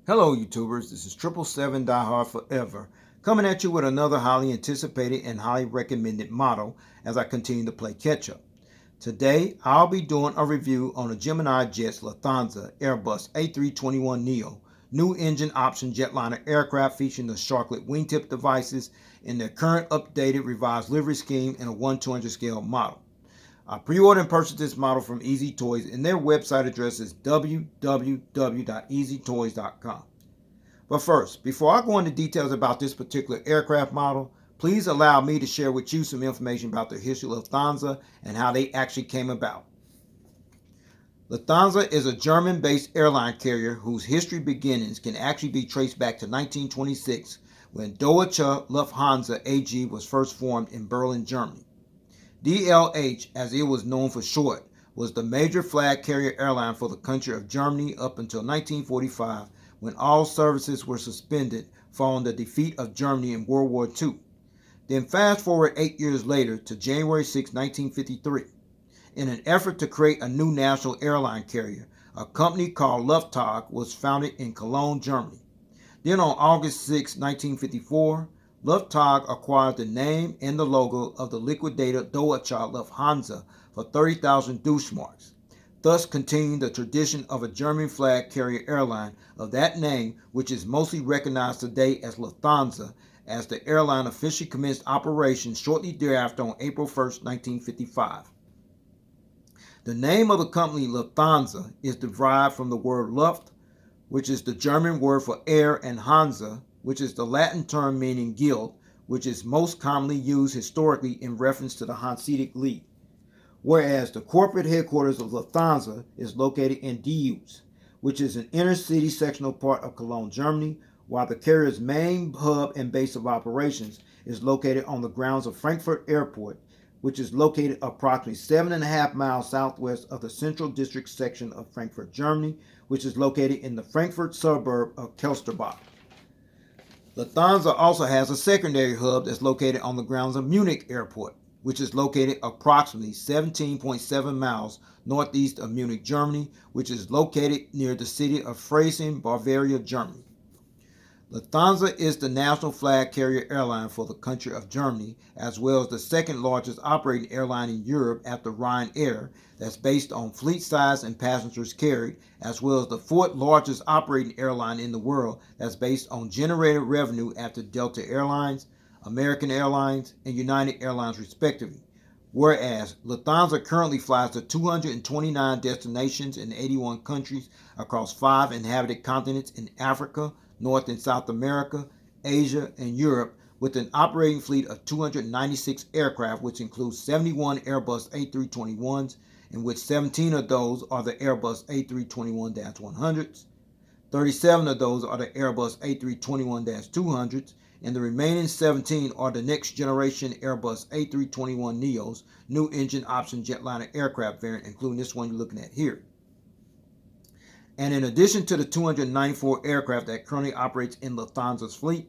Hello YouTubers, this is 777 Die Hard Forever, coming at you with another highly anticipated and highly recommended model as I continue to play catch up. Today I'll be doing a review on the Gemini Jets Lufthansa Airbus A321NEO new engine option jetliner aircraft featuring the Sharklet wingtip devices in their current updated revised livery scheme in a 1/200 scale model. I pre-ordered and purchased this model from Easy Toys, and their website address is www.easytoys.com. But first, before I go into details about this particular aircraft model, please allow me to share with you some information about the history of Lufthansa and how they actually came about. Lufthansa is a German-based airline carrier whose history beginnings can actually be traced back to 1926 when Deutsche Lufthansa AG was first formed in Berlin, Germany. DLH, as it was known for short, was the major flag carrier airline for the country of Germany up until 1945, when all services were suspended following the defeat of Germany in World War II. Then fast forward 8 years later to January 6, 1953. In an effort to create a new national airline carrier, a company called Lufthansa was founded in Cologne, Germany. Then on August 6, 1954, Lufthansa acquired the name and the logo of the liquidated Deutsche Lufthansa for 30,000 Deutschmarks, thus continuing the tradition of a German flag carrier airline of that name, which is mostly recognized today as Lufthansa, as the airline officially commenced operations shortly thereafter on April 1, 1955. The name of the company Lufthansa is derived from the word Luft, which is the German word for air, and Hansa, which is the Latin term meaning guild, which is most commonly used historically in reference to the Hanseatic League. Whereas the corporate headquarters of Lufthansa is located in D-ABYA, which is an inner city sectional part of Cologne, Germany, while the carrier's main hub and base of operations is located on the grounds of Frankfurt Airport, which is located approximately 7.5 miles southwest of the Central District section of Frankfurt, Germany, which is located in the Frankfurt suburb of Kelsterbach. Lufthansa also has a secondary hub that's located on the grounds of Munich Airport, which is located approximately 17.7 miles northeast of Munich, Germany, which is located near the city of Freising, Bavaria, Germany. Lufthansa is the national flag carrier airline for the country of Germany, as well as the second largest operating airline in Europe after Ryanair, that's based on fleet size and passengers carried, as well as the fourth largest operating airline in the world that's based on generated revenue after Delta Airlines, American Airlines, and United Airlines respectively. Whereas Lufthansa currently flies to 229 destinations in 81 countries across 5 inhabited continents in Africa, North and South America, Asia, and Europe, with an operating fleet of 296 aircraft, which includes 71 Airbus A321s, in which 17 of those are the Airbus A321-100s, 37 of those are the Airbus A321-200s, and the remaining 17 are the next generation Airbus A321neos, new engine option jetliner aircraft variant, including this one you're looking at here. And in addition to the 294 aircraft that currently operates in Lufthansa's fleet,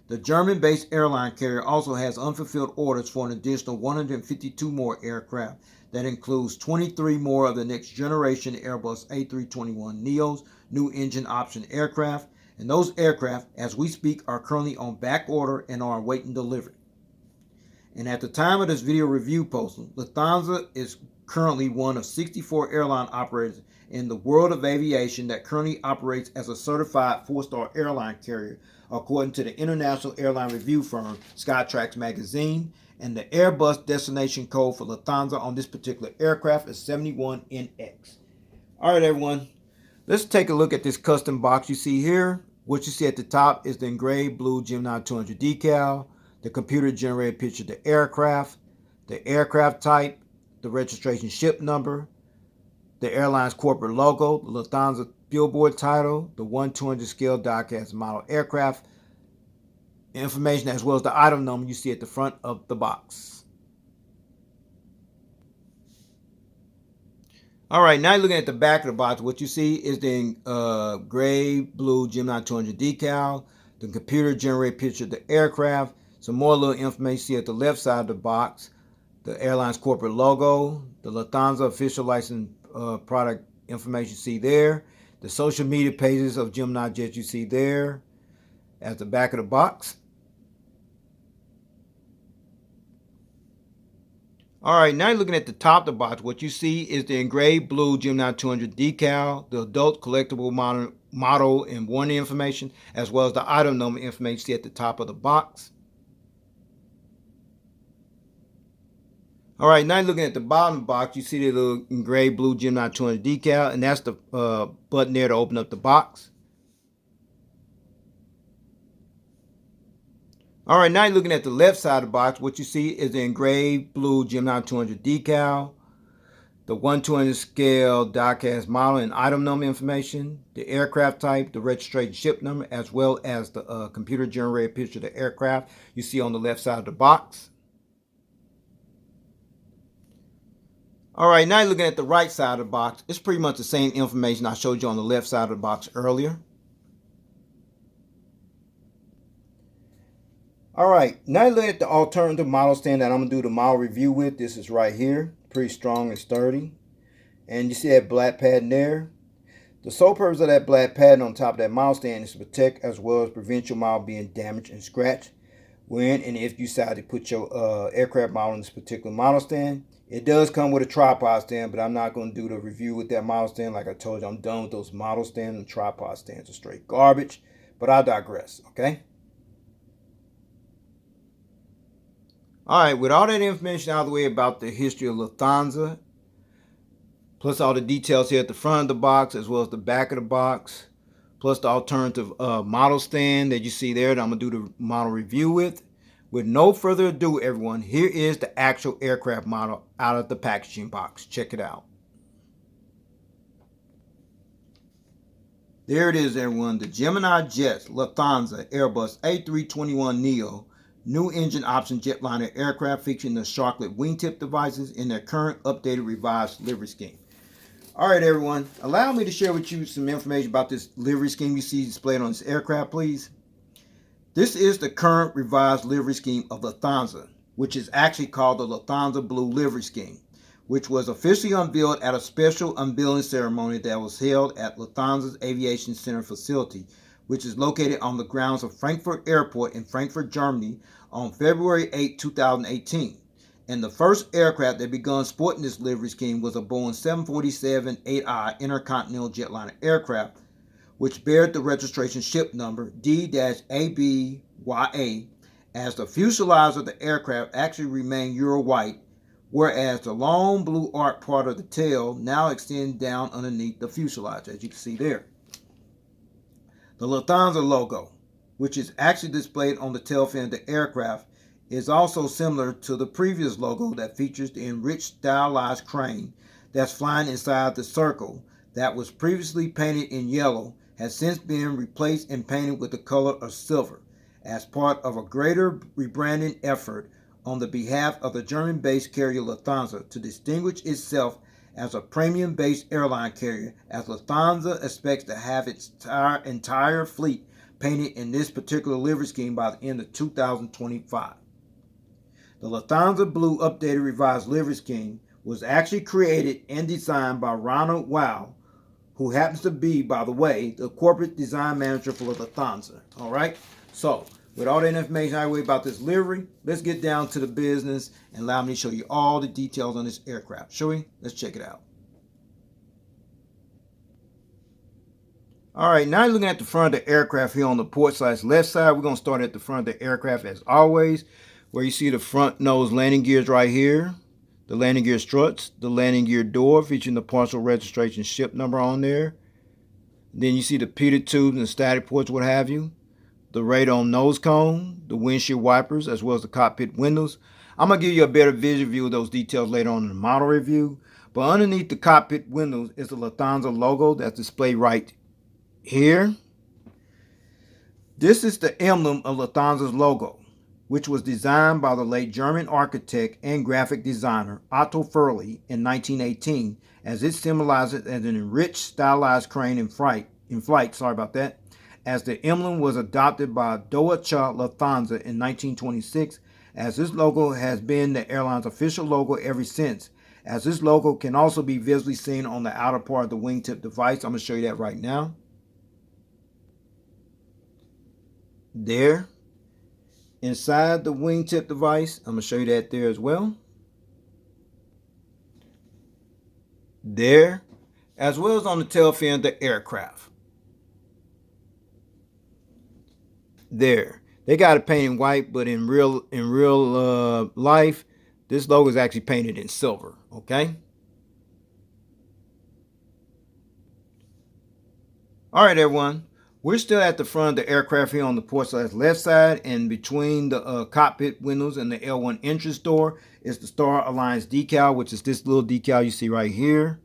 the German-based airline carrier also has unfulfilled orders for an additional 152 more aircraft. That includes 23 more of the next generation Airbus A321neos, new engine option aircraft, and those aircraft, as we speak, are currently on back order and are awaiting delivery. And at the time of this video review posting, Lufthansa is currently one of 64 airline operators in the world of aviation that currently operates as a certified 4-star airline carrier, according to the international airline review firm Skytrax magazine, and the Airbus destination code for Lufthansa on this particular aircraft is 71NX. Alright everyone, let's take a look at this custom box you see here. What you see at the top is the engraved blue Gemini 200 decal, the computer generated picture of the aircraft type, the registration ship number, the airline's corporate logo, the Lufthansa billboard title, the 1/200 scale diecast model aircraft information, as well as the item number you see at the front of the box. All right, now looking at the back of the box, what you see is the gray blue Gemini 200 decal, the computer generated picture of the aircraft, some more little information you see at the left side of the box, the airline's corporate logo, the Lufthansa official license product information you see there, The social media pages of Gemini Jet you see there at the back of the box. All right, now you're looking at the top of the box. What you see is the engraved blue Gemini 200 decal, the adult collectible model and warranty information, as well as the item number information you see at the top of the box. All right, now you're looking at the bottom of the box. You see the little engraved blue Gemini 200 decal, and that's the button there to open up the box. All right, now you're looking at the left side of the box. What you see is the engraved blue Gemini 200 decal, the 1/200 scale die-cast model and item number information, the aircraft type, the registration ship number, as well as the computer-generated picture of the aircraft you see on the left side of the box. All right, now you're looking at the right side of the box. It's pretty much the same information I showed you on the left side of the box earlier. All right, now look at the alternative model stand that I'm going to do the model review with. This is right here, pretty strong and sturdy. And you see that black padding there. The sole purpose of that black padding on top of that model stand is to protect as well as prevent your model being damaged and scratched when and if you decide to put your aircraft model in this particular model stand. It does come with a tripod stand, but I'm not going to do the review with that model stand. Like I told you, I'm done with those model stands, and tripod stands are straight garbage. But I digress, okay? All right, with all that information out of the way about the history of Lufthansa, plus all the details here at the front of the box as well as the back of the box, plus the alternative model stand that you see there that I'm going to do the model review with. With no further ado, everyone, here is the actual aircraft model out of the packaging box. Check it out. There it is, everyone. The Gemini Jets Lufthansa Airbus A321NEO new engine option Jetliner aircraft featuring the Sharklet wingtip devices in their current updated revised livery scheme. All right, everyone. Allow me to share with you some information about this livery scheme you see displayed on this aircraft, please. This is the current revised livery scheme of Lufthansa, which is actually called the Lufthansa Blue Livery Scheme, which was officially unveiled at a special unveiling ceremony that was held at Lufthansa's Aviation Center facility, which is located on the grounds of Frankfurt Airport in Frankfurt, Germany, on February 8, 2018. And the first aircraft that began sporting this livery scheme was a Boeing 747-8i Intercontinental Jetliner aircraft, which bears the registration ship number D-ABYA, as the fuselage of the aircraft actually remained Euro white, whereas the long blue arc part of the tail now extends down underneath the fuselage, as you can see there. The Lufthansa logo, which is actually displayed on the tail fin of the aircraft, is also similar to the previous logo that features the enriched stylized crane that's flying inside the circle that was previously painted in yellow, has since been replaced and painted with the color of silver as part of a greater rebranding effort on the behalf of the German-based carrier Lufthansa to distinguish itself as a premium-based airline carrier, as Lufthansa expects to have its entire fleet painted in this particular livery scheme by the end of 2025. The Lufthansa Blue updated revised livery scheme was actually created and designed by Ronald, who happens to be, by the way, the corporate design manager for Lufthansa. All right? So, with all that information I weigh about this livery, let's get down to the business and allow me to show you all the details on this aircraft. Shall we? Let's check it out. All right, now you're looking at the front of the aircraft here on the port side left side. We're going to start at the front of the aircraft as always, where you see the front nose landing gears right here, the landing gear struts, the landing gear door featuring the partial registration ship number on there. Then you see the pitot tubes and static ports, what have you. The radome nose cone, the windshield wipers, as well as the cockpit windows. I'm going to give you a better visual view of those details later on in the model review. But underneath the cockpit windows is the Lufthansa logo that's displayed right here. This is the emblem of Lufthansa's logo, which was designed by the late German architect and graphic designer Otto Furley in 1918, as it symbolizes as an enriched stylized crane in flight, as the emblem was adopted by Deutsche Lufthansa in 1926, as this logo has been the airline's official logo ever since, as this logo can also be visibly seen on the outer part of the wingtip device. I'm going to show you that right now. There. Inside the wingtip device, I'm going to show you that there as well. There. As well as on the tail fin of the aircraft. There. They got it painted white, but in real life, this logo is actually painted in silver. Okay. All right, everyone. We're still at the front of the aircraft here on the port left side, and between the cockpit windows and the L1 entrance door is the Star Alliance decal, which is this little decal you see right here.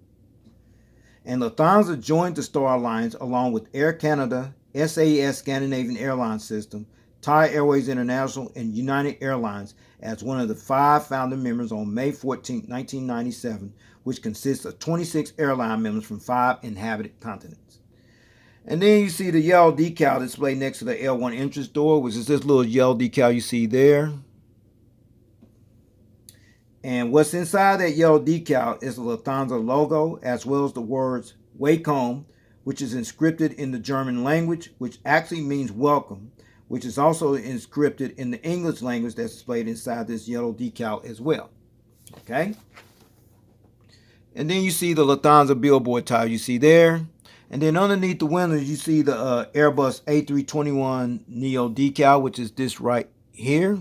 And Lufthansa joined the Star Alliance along with Air Canada, SAS Scandinavian Airlines System, Thai Airways International, and United Airlines as one of the 5 founding members on May 14, 1997, which consists of 26 airline members from 5 inhabited continents. And then you see the yellow decal displayed next to the L1 entrance door, which is this little yellow decal you see there. And what's inside that yellow decal is the Lufthansa logo, as well as the words "Wake Home," which is inscripted in the German language, which actually means welcome, which is also inscripted in the English language that's displayed inside this yellow decal as well. Okay? And then you see the Lufthansa billboard tile you see there. And then underneath the windows, you see the Airbus A321NEO decal, which is this right here.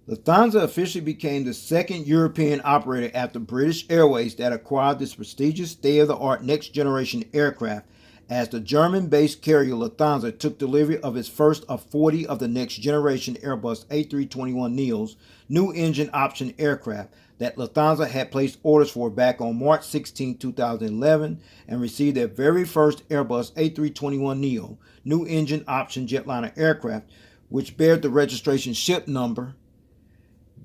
Lufthansa officially became the second European operator after British Airways that acquired this prestigious state-of-the-art next-generation aircraft, as the German-based carrier Lufthansa took delivery of its first of 40 of the next-generation Airbus A321neos, new engine option aircraft that Lufthansa had placed orders for back on March 16, 2011, and received their very first Airbus A321neo, new engine option jetliner aircraft, which bears the registration ship number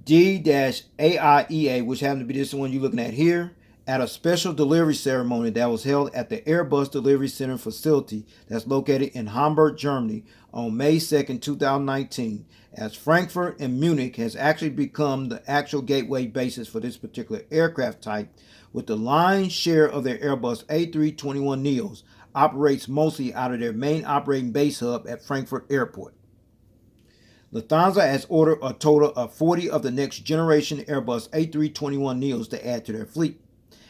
D-ABYA, which happened to be this one you're looking at here, at a special delivery ceremony that was held at the Airbus Delivery Center facility that's located in Hamburg, Germany on May 2nd, 2019, as Frankfurt and Munich has actually become the actual gateway bases for this particular aircraft type, with the lion's share of their Airbus A321neos operates mostly out of their main operating base hub at Frankfurt Airport. Lufthansa has ordered a total of 40 of the next generation Airbus A321neos to add to their fleet.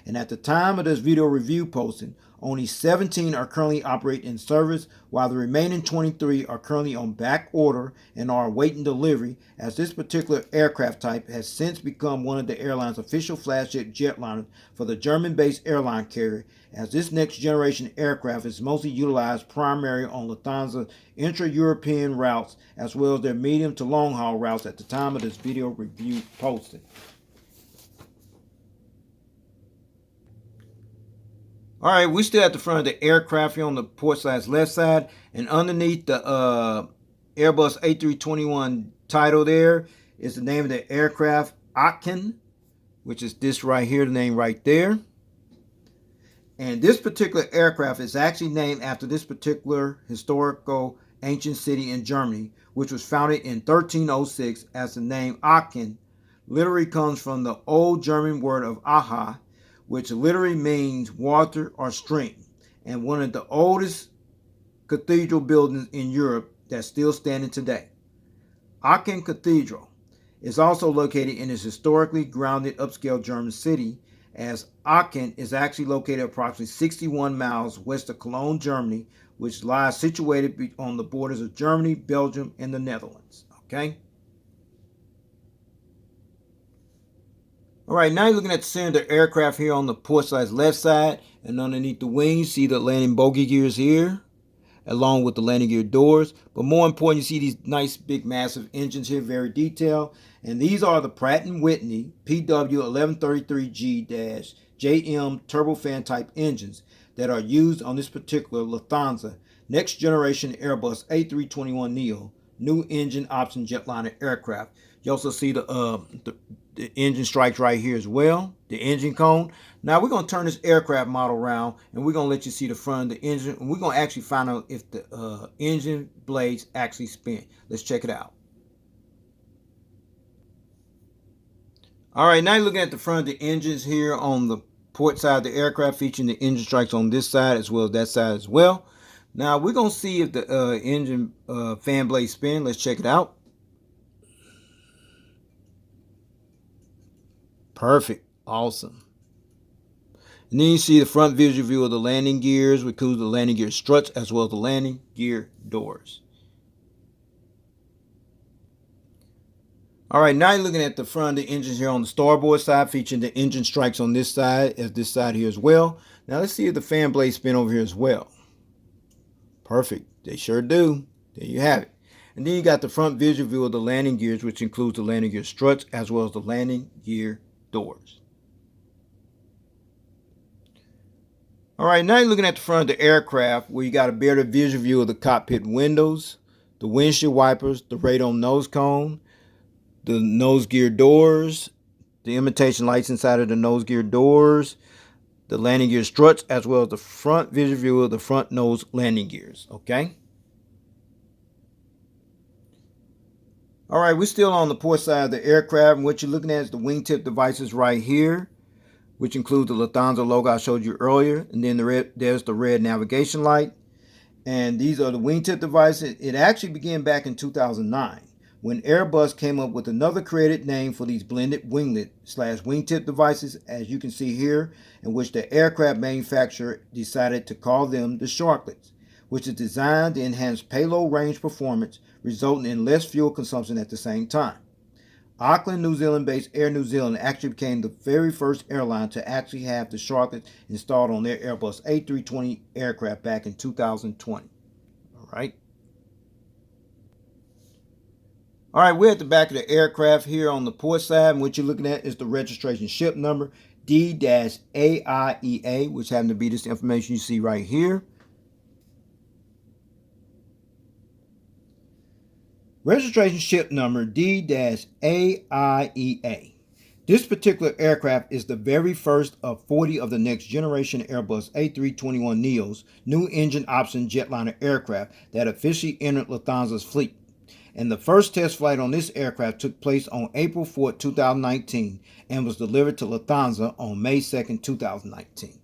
And at the time of this video review posting, only 17 are currently operating in service, while the remaining 23 are currently on back order and are awaiting delivery, as this particular aircraft type has since become one of the airline's official flagship jetliners for the German-based airline carrier, as this next-generation aircraft is mostly utilized primarily on Lufthansa intra-European routes, as well as their medium to long-haul routes at the time of this video review posting. All right, we still at the front of the aircraft here on the port left side, and underneath the Airbus A321 title there is the name of the aircraft, Aachen, which is this right here, the name right there. And this particular aircraft is actually named after this particular historical ancient city in Germany, which was founded in 1306, as the name Aachen literally comes from the old German word of Aha, which literally means water or stream, and one of the oldest cathedral buildings in Europe that's still standing today. Aachen Cathedral is also located in this historically grounded upscale German city, as Aachen is actually located approximately 61 miles west of Cologne, Germany, which lies situated on the borders of Germany, Belgium, and the Netherlands. Okay? All right, now you're looking at the center of the aircraft here on the port left side, and underneath the wing, you see the landing bogey gears here, along with the landing gear doors. But more important, you see these nice, big, massive engines here, very detailed. And these are the Pratt & Whitney PW1133G-JM turbofan type engines that are used on this particular Lufthansa next generation Airbus A321neo new engine option jetliner aircraft. You also see the engine stripes right here as well, the engine cone. Now we're going to turn this aircraft model around, and we're going to let you see the front of the engine, and we're going to actually find out if the engine blades actually spin. Let's check it out. All right, now you're looking at the front of the engines here on the port side of the aircraft, featuring the engine strikes on this side as well as that side as well. Now we're going to see if the engine fan blades spin. Let's check it out. Perfect. Awesome. And then you see the front visual view of the landing gears, which includes the landing gear struts as well as the landing gear doors. All right, now you're looking at the front of the engines here on the starboard side, featuring the engine strikes on this side as this side here as well. Now let's see if the fan blades spin over here as well. Perfect. They sure do. There you have it. And then you got the front visual view of the landing gears, which includes the landing gear struts as well as the landing gear doors. All right, now you're looking at the front of the aircraft, where you got a better visual view of the cockpit windows, the windshield wipers, the radome nose cone, the nose gear doors, the imitation lights inside of the nose gear doors, the landing gear struts, as well as the front visual view of the front nose landing gears. Okay. All right, we're still on the port side of the aircraft, and what you're looking at is the wingtip devices right here, which include the Lufthansa logo I showed you earlier, and then there's the red navigation light. And these are the wingtip devices. It actually began back in 2009 when Airbus came up with another created name for these blended winglet/wingtip devices, as you can see here, in which the aircraft manufacturer decided to call them the Sharklets, which is designed to enhance payload range performance, resulting in less fuel consumption at the same time. Auckland, New Zealand-based Air New Zealand actually became the very first airline to actually have the Sharklets installed on their Airbus A320 aircraft back in 2020. All right. All right, we're at the back of the aircraft here on the port side, and what you're looking at is the registration ship number D-ABYA, which happens to be this information you see right here. Registration ship number D-ABYA. This particular aircraft is the very first of 40 of the next generation Airbus A321neos, new engine option jetliner aircraft that officially entered Lufthansa's fleet. And the first test flight on this aircraft took place on April 4, 2019 and was delivered to Lufthansa on May 2, 2019.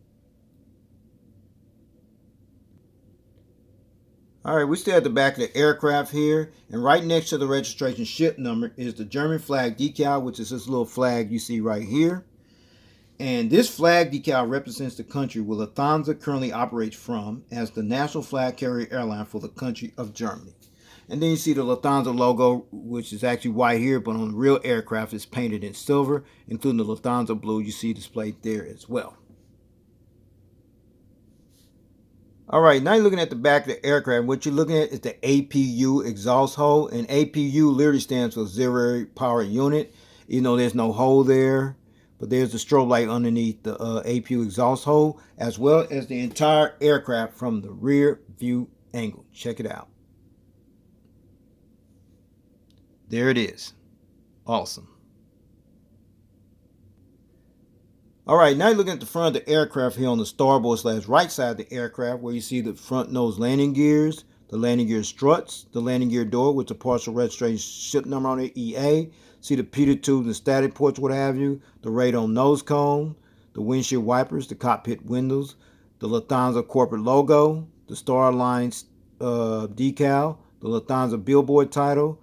All right, we're still at the back of the aircraft here, and right next to the registration ship number is the German flag decal, which is this little flag you see right here. And this flag decal represents the country where Lufthansa currently operates from as the national flag carrier airline for the country of Germany. And then you see the Lufthansa logo, which is actually white here, but on the real aircraft it's painted in silver, including the Lufthansa blue you see displayed there as well. All right, now you're looking at the back of the aircraft. What you're looking at is the APU exhaust hole, and APU literally stands for auxiliary power unit. You know, there's no hole there, but there's the strobe light underneath the APU exhaust hole, as well as the entire aircraft from the rear view angle. Check it out. There it is. Awesome. All right, now you're looking at the front of the aircraft here on the starboard/right side of the aircraft, where you see the front nose landing gears, the landing gear struts, the landing gear door with the partial registration ship number on it, EA. See the pitot tubes and static ports, what have you, the radome nose cone, the windshield wipers, the cockpit windows, the Lufthansa corporate logo, the Star Alliance decal, the Lufthansa billboard title,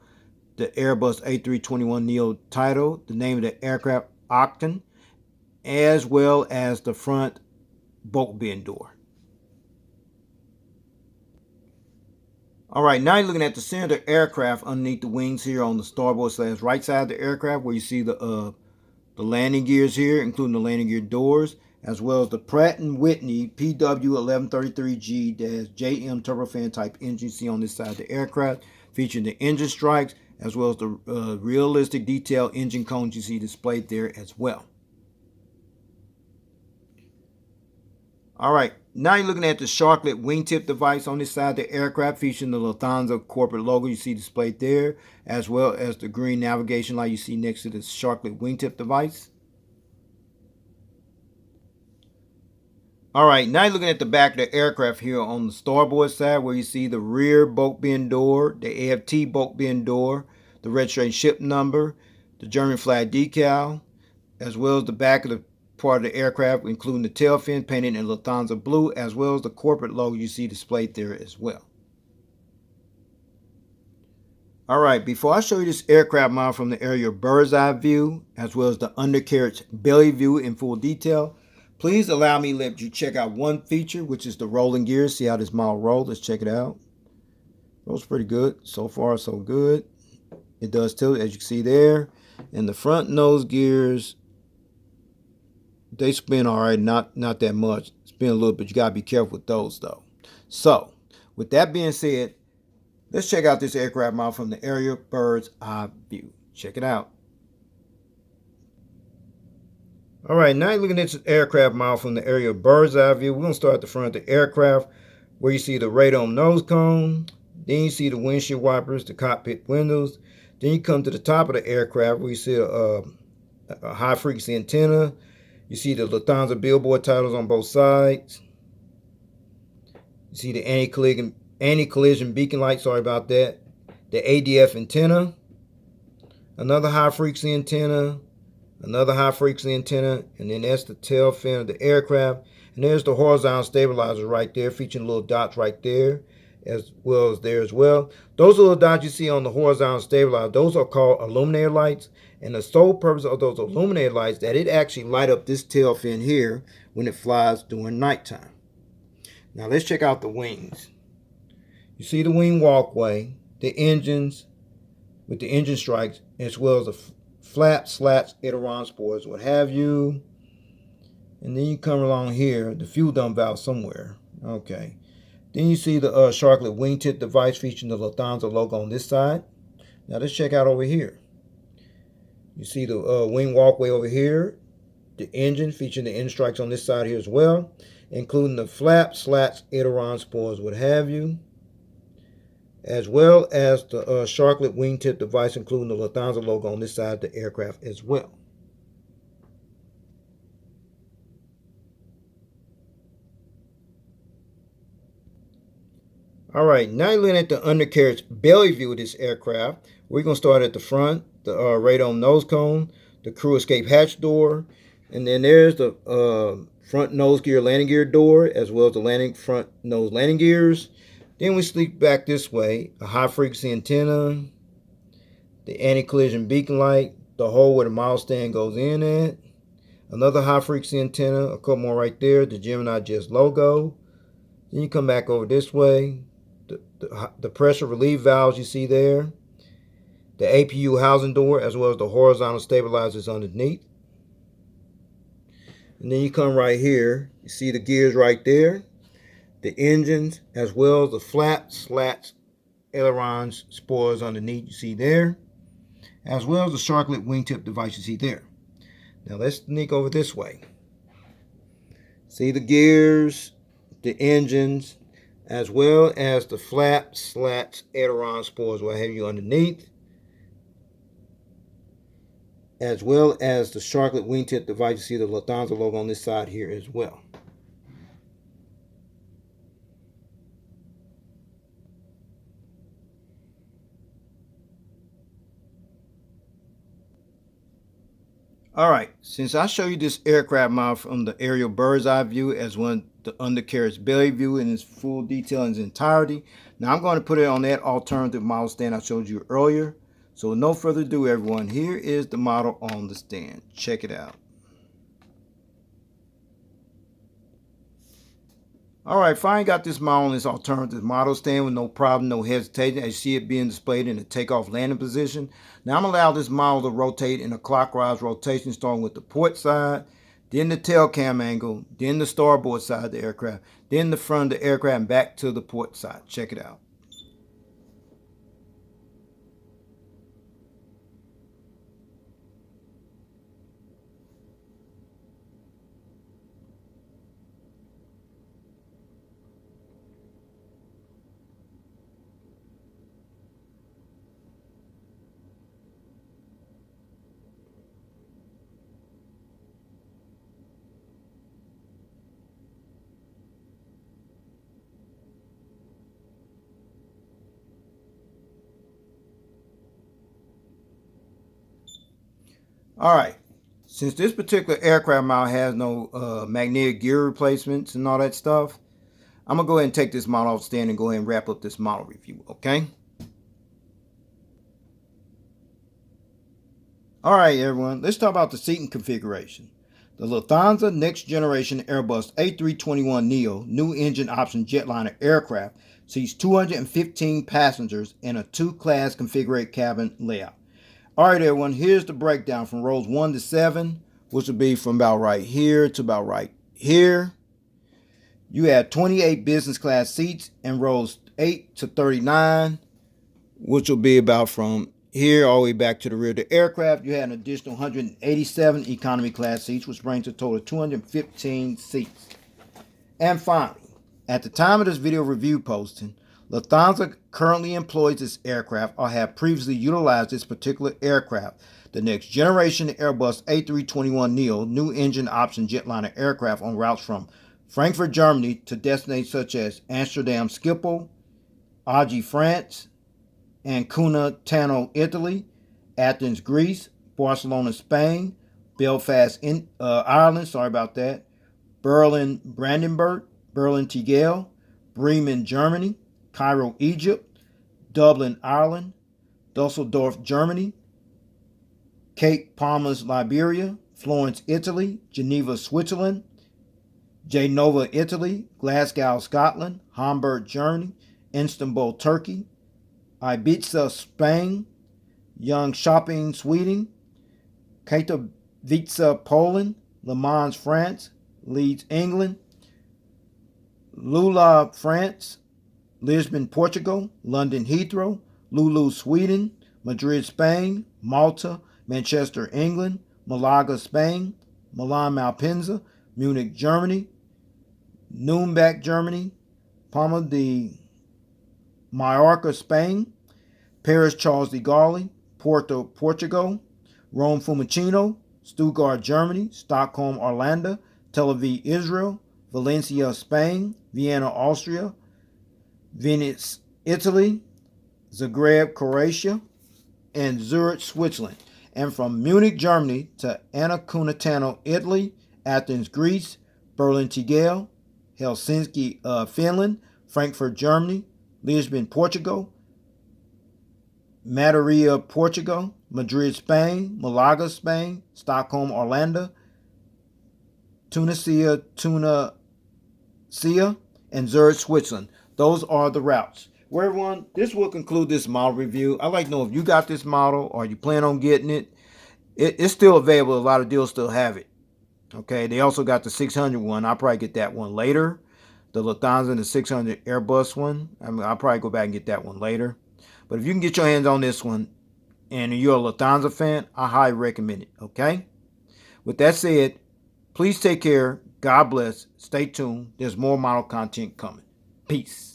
the Airbus A321neo title, the name of the aircraft, Octon, as well as the front bulk bin door. All right, now you're looking at the center aircraft underneath the wings here on the starboard/right side of the aircraft, where you see the landing gears here, including the landing gear doors, as well as the Pratt & Whitney PW1133G-JM turbofan type engine you see on this side of the aircraft, featuring the engine strikes, as well as the realistic detailed engine cones you see displayed there as well. All right, now you're looking at the Sharklet wingtip device on this side of the aircraft, featuring the Lufthansa corporate logo you see displayed there, as well as the green navigation light you see next to the Sharklet wingtip device. All right, now you're looking at the back of the aircraft here on the starboard side, where you see the rear bulk bin door, the AFT bulk bin door, the registration ship number, the German flag decal, as well as the back of the part of the aircraft, including the tail fin painted in Lufthansa blue, as well as the corporate logo you see displayed there as well. Alright, before I show you this aircraft model from the aerial bird's eye view, as well as the undercarriage belly view in full detail, please allow me to let you check out one feature, which is the rolling gears. See how this model rolls? Let's check it out. Rolls pretty good. So far, so good. It does tilt, as you can see there. And the front nose gears, they spin all right, not that much. Spin a little bit. You got to be careful with those, though. So, with that being said, let's check out this aircraft model from the aerial bird's eye view. Check it out. All right, now you're looking at this aircraft model from the aerial bird's eye view. We're going to start at the front of the aircraft where you see the radome nose cone. Then you see the windshield wipers, the cockpit windows. Then you come to the top of the aircraft where you see a high-frequency antenna. You see the Lufthansa billboard titles on both sides. You see the anti-collision beacon light, sorry about that. The ADF antenna. Another high-frequency antenna. Another high-frequency antenna. And then that's the tail fin of the aircraft. And there's the horizontal stabilizer right there, featuring little dots right there, as well as there as well. Those little dots you see on the horizontal stabilizer, those are called illuminator lights. And the sole purpose of those illuminator lights that it actually light up this tail fin here when it flies during nighttime. Now let's check out the wings. You see the wing walkway, the engines with the engine strikes, as well as the flaps, slats, aileron spores, what have you. And then you come along here, the fuel dump valve somewhere. Okay. Then you see the Sharklet wingtip device featuring the Lufthansa logo on this side. Now let's check out over here. You see the wing walkway over here, the engine featuring the end strikes on this side here as well, including the flaps, slats, aileron spores, what have you, as well as the Sharklet wingtip device, including the Lufthansa logo on this side of the aircraft as well. All right, now you're looking at the undercarriage belly view of this aircraft. We're going to start at the front, the radome nose cone, the crew escape hatch door, and then there's the front nose gear landing gear door, as well as the front nose landing gears. Then we sleep back this way, a high frequency antenna, the anti-collision beacon light, the hole where the model stand goes in at, another high frequency antenna, a couple more right there, the Gemini Jets logo. Then you come back over this way, the pressure relief valves you see there, the APU housing door, as well as the horizontal stabilizers underneath. And then you come right here, you see the gears right there, the engines, as well as the flaps, slats, ailerons, spores underneath you see there, as well as the Sharklet wingtip device you see there. Now let's sneak over this way. See the gears, the engines, as well as the flaps, slats, aileron, spores, what have you underneath, as well as the Sharklet wingtip device. You see the Lufthansa logo on this side here as well. All right, since I show you this aircraft model from the aerial bird's eye view as one the undercarriage belly view in its full detail in its entirety, now I'm going to put it on that alternative model stand I showed you earlier. So with no further ado, everyone, here is the model on the stand. Check it out. All right, finally got this model on this alternative model stand with no problem, no hesitation, as you see it being displayed in the takeoff landing position. Now I'm going to allow this model to rotate in a clockwise rotation, starting with the port side, then the tail cam angle, then the starboard side of the aircraft, then the front of the aircraft, and back to the port side. Check it out. All right, Since this particular aircraft model has no magnetic gear replacements and all that stuff, I'm going to go ahead and take this model off stand and go ahead and wrap up this model review, okay? All right, everyone, let's talk about the seating configuration. The Lufthansa Next Generation Airbus A321NEO new engine option jetliner aircraft seats 215 passengers in a two-class configured cabin layout. All right, everyone, here's the breakdown from rows 1 to 7, which will be from about right here to about right here. You had 28 business class seats in rows 8 to 39, which will be about from here all the way back to the rear of the aircraft. You had an additional 187 economy class seats, which brings a total of 215 seats. And finally, at the time of this video review posting, Lufthansa currently employs this aircraft or have previously utilized this particular aircraft, the next generation Airbus A321neo new engine option jetliner aircraft, on routes from Frankfurt, Germany to destinations such as Amsterdam Schiphol, Alger, France, Intercontinental, Italy, Athens, Greece, Barcelona, Spain, Belfast, Ireland, sorry about that, Berlin, Brandenburg, Berlin, Tegel, Bremen, Germany, Cairo, Egypt, Dublin, Ireland, Dusseldorf, Germany, Cape Palmas, Liberia, Florence, Italy, Geneva, Switzerland, Genova, Italy, Glasgow, Scotland, Hamburg, Germany, Istanbul, Turkey, Ibiza, Spain, Jönköping, Sweden, Katowice, Poland, Le Mans, France, Leeds, England, Lula, France, Lisbon, Portugal, London Heathrow, Lulu, Sweden, Madrid, Spain, Malta, Manchester, England, Malaga, Spain, Milan, Malpensa, Munich, Germany, Nuremberg, Germany, Palma de Mallorca, Spain, Paris, Charles de Gaulle, Porto, Portugal, Rome, Fiumicino, Stuttgart, Germany, Stockholm, Orlando, Tel Aviv, Israel, Valencia, Spain, Vienna, Austria, Venice, Italy, Zagreb, Croatia, and Zurich, Switzerland. And from Munich, Germany to Intercontinental, Italy, Athens, Greece, Berlin, Tegel, Helsinki, Finland, Frankfurt, Germany, Lisbon, Portugal, Madrid, Portugal, Madrid, Spain, Malaga, Spain, Stockholm, Orlando, Tunisia, and Zurich, Switzerland. Those are the routes. Well, everyone, this will conclude this model review. I'd like to know if you got this model or you plan on getting it. It's still available. A lot of deals still have it. Okay, they also got the 600 one. I'll probably get that one later. The Lufthansa and the 600 Airbus one. I'll probably go back and get that one later. But if you can get your hands on this one and you're a Lufthansa fan, I highly recommend it. Okay? With that said, please take care. God bless. Stay tuned. There's more model content coming. Peace.